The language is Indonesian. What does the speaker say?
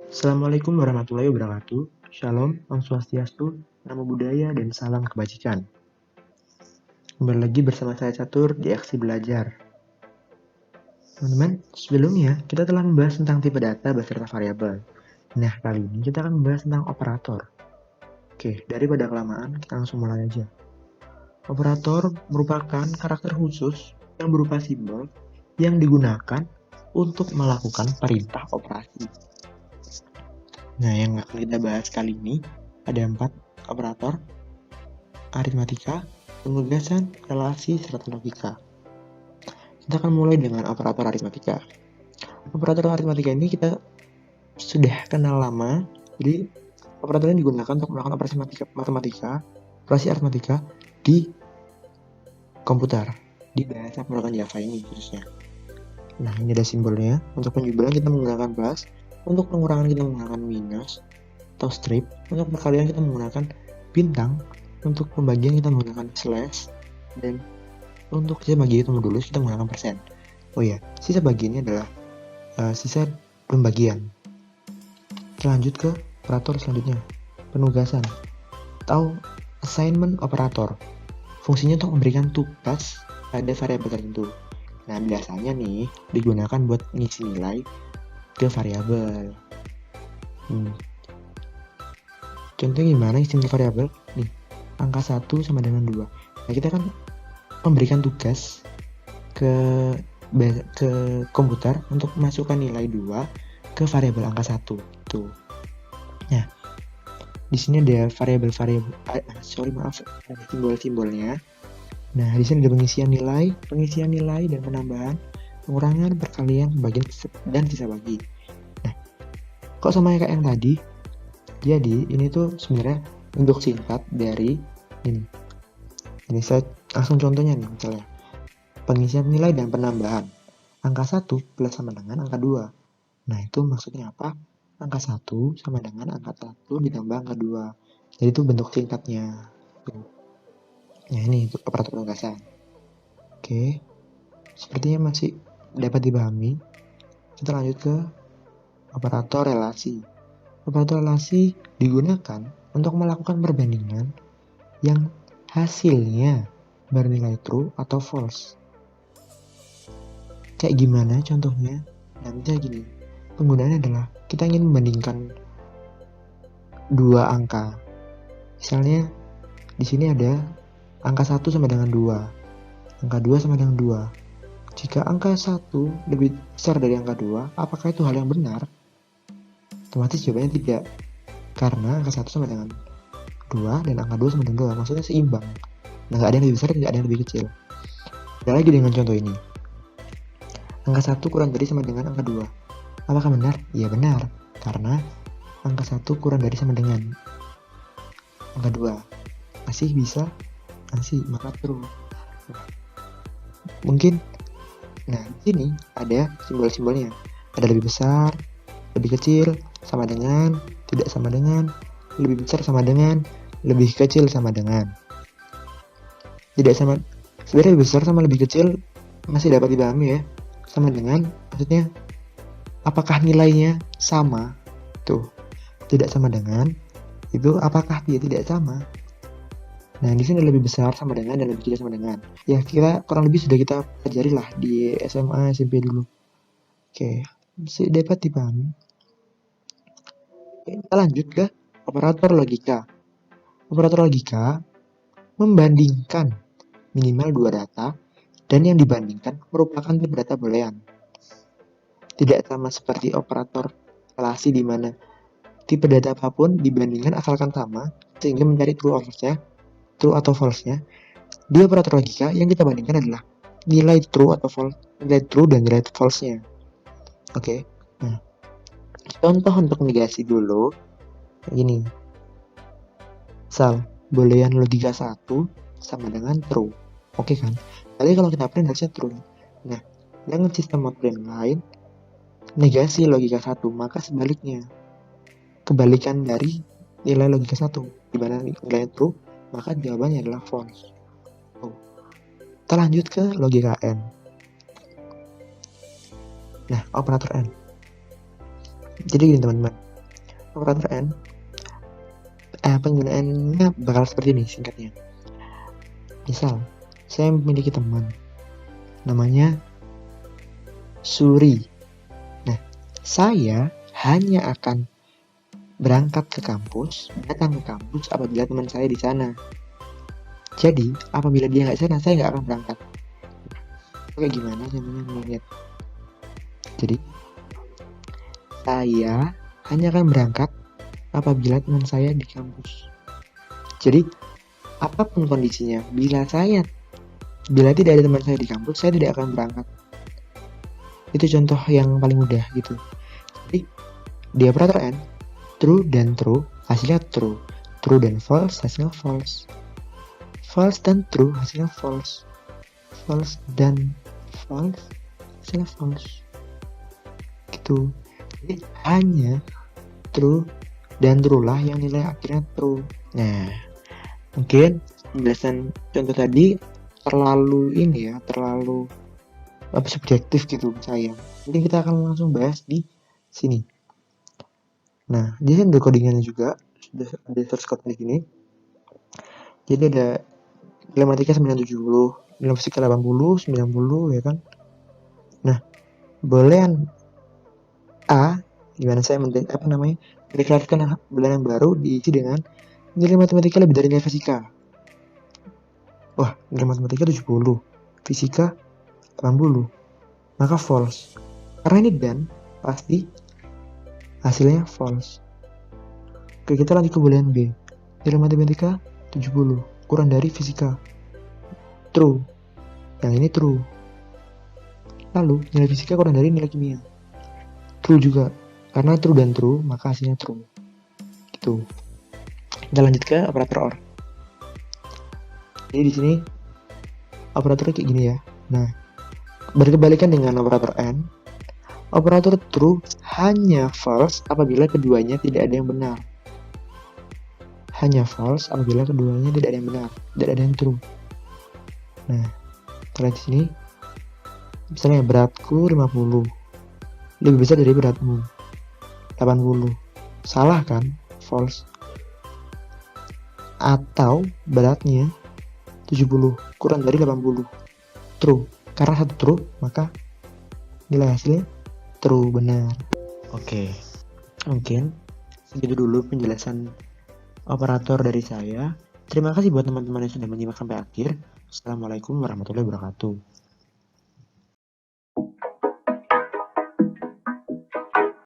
Assalamualaikum warahmatullahi wabarakatuh. Shalom, Om Swastiastu, Namo Buddhaya, dan salam kebajikan. Kembali lagi bersama saya Catur di Aksi Belajar. Teman-teman, sebelumnya kita telah membahas tentang tipe data beserta variabel. Nah, kali ini kita akan membahas tentang operator. Oke, daripada kelamaan, kita langsung mulai aja. Operator merupakan karakter khusus yang berupa simbol yang digunakan untuk melakukan perintah operasi. Nah, yang akan kita bahas kali ini ada 4 operator: aritmatika, penugasan, relasi, serta logika. Kita akan mulai dengan operator aritmatika. Operator aritmatika ini kita sudah kenal lama, jadi operator ini digunakan untuk melakukan operasi matematika, operasi aritmatika di komputer, di bahasa pemrograman Java ini khususnya. Nah, ini ada simbolnya. Untuk penjubalan kita menggunakan plus, untuk pengurangan kita menggunakan minus atau strip, untuk perkalian kita menggunakan bintang, untuk pembagian kita menggunakan slash, dan untuk sisa bagi itu modulus kita menggunakan persen. Oh ya, sisa bagi ini adalah sisa pembagian. Kita lanjut ke operator selanjutnya, penugasan atau assignment operator. Fungsinya untuk memberikan tugas pada variabel tertentu. Nah, biasanya nih digunakan buat ngisi nilai ke variabel. Contohnya gimana isi variabel? Nih, angka 1 sama dengan 2. Nah, kita kan memberikan tugas ke komputer untuk masukkan nilai 2 ke variabel angka 1. Tuh. Nah, di sini ada simbol-simbolnya. Nah, di sini ada pengisian nilai dan penambahan, pengurangan, perkalian, pembagian, dan sisa bagi. Nah, kok sama kayak yang tadi? Jadi, ini tuh sebenarnya bentuk singkat dari ini. Ini saya langsung contohnya nih, misalnya. Pengisian nilai dan penambahan. Angka 1 plus sama dengan angka 2. Nah, itu maksudnya apa? Angka 1 sama dengan angka 1 ditambah angka 2. Jadi itu bentuk singkatnya. Nah, ini untuk operator penugasan. Oke, sepertinya masih dapat dipahami. Kita lanjut ke operator relasi. Operator relasi digunakan untuk melakukan perbandingan yang hasilnya bernilai true atau false. Kayak gimana contohnya? Nah, misalnya gini, penggunaannya adalah kita ingin membandingkan dua angka. Misalnya di sini ada angka 1 sama dengan 2, angka 2 sama dengan 2. Jika angka 1 lebih besar dari angka 2, apakah itu hal yang benar? Otomatis jawabannya tidak, karena angka 1 sama dengan 2 dan angka 2 sama dengan 2, maksudnya seimbang. Nah, nggak ada yang lebih besar dan nggak ada yang lebih kecil. Ada lagi dengan contoh ini. Angka 1 kurang dari sama dengan angka 2. Apakah benar? Iya benar, karena angka 1 kurang dari sama dengan angka 2. Masih bisa? Masih, maka true. Mungkin, nah di sini ada simbol-simbolnya. Ada lebih besar, lebih kecil, sama dengan, tidak sama dengan, lebih besar sama dengan, lebih kecil sama dengan. Tidak sama, sebenarnya lebih besar sama lebih kecil masih dapat dipahami ya. Sama dengan, maksudnya apakah nilainya sama? Tuh, tidak sama dengan, itu apakah dia tidak sama? Nah, di sini lebih besar sama dengan dan lebih kecil sama dengan. Ya, kita kurang lebih sudah kita pelajari lah di SMA, SMP dulu. Oke, masih dapat dipahami. Kita lanjut ke operator logika. Operator logika membandingkan minimal dua data dan yang dibandingkan merupakan tipe data boolean. Tidak sama seperti operator relasi di mana tipe data apapun dibandingkan asalkan sama sehingga mencari true atau false-nya. Di operator logika yang kita bandingkan adalah nilai true atau false, nilai true dan nilai false-nya. Oke. Nah, contoh untuk negasi dulu ini. Misal, boolean logika 1 sama dengan true. Oke kan? Tadi kalau kita print harusnya true. Nah, dengan sistem print lain, negasi logika 1, maka sebaliknya. Kebalikan dari nilai logika 1, di mana nilai true, maka jawabannya adalah false. Kita lanjut ke logika N. Nah, operator N. Jadi gini teman-teman, operator AND penggunaannya bakal seperti ini singkatnya. Misal, saya memiliki teman namanya Suri. Nah, saya hanya akan berangkat ke kampus, datang ke kampus apabila teman saya di sana. Jadi, apabila dia nggak sana, saya nggak akan berangkat. Kayak gimana caranya melihat? Jadi, saya hanya akan berangkat apabila teman saya di kampus. Jadi, apapun kondisinya, bila tidak ada teman saya di kampus, saya tidak akan berangkat. Itu contoh yang paling mudah gitu. Jadi, di operator AND, true dan true hasilnya true. True dan false hasilnya false. False dan true hasilnya false. False dan false hasilnya false. Gitu. Jadi hanya true dan true lah yang nilai akhirnya true. Nah, mungkin penjelasan contoh tadi terlalu subjektif gitu saya. Jadi kita akan langsung bahas di sini. Nah, di sini ada codingannya juga, sudah ada source code di sini. Jadi ada gramatika 970, nilai fisika 80, 90 ya kan. Nah, boolean A gimana saya mendeklarasikan boolean yang baru diisi dengan nilai matematika lebih dari nilai fisika. Wah, nilai matematika 70, fisika 80. Maka false. Karena ini dan pasti hasilnya false. Oke, kita lanjut ke boolean B. Nilai matematika 70 kurang dari fisika. True. Yang ini true. Lalu nilai fisika kurang dari nilai kimia. True juga. Karena true dan true, maka hasilnya true. Gitu. Kita lanjut ke operator OR. Jadi di sini operatornya kayak gini ya. Nah, berkebalikan dengan operator AND, operator true hanya false apabila keduanya tidak ada yang benar. Hanya false apabila keduanya tidak ada yang benar, tidak ada yang true. Nah, kalau di sini misalnya beratku 50 lebih besar dari beratmu 80. Salah kan? False. Atau beratnya 70 kurang dari 80. True. Karena satu true, maka nilai hasilnya true, benar. Oke. Mungkin segitu dulu penjelasan operator dari saya. Terima kasih buat teman-teman yang sudah menyimak sampai akhir. Assalamualaikum warahmatullahi wabarakatuh.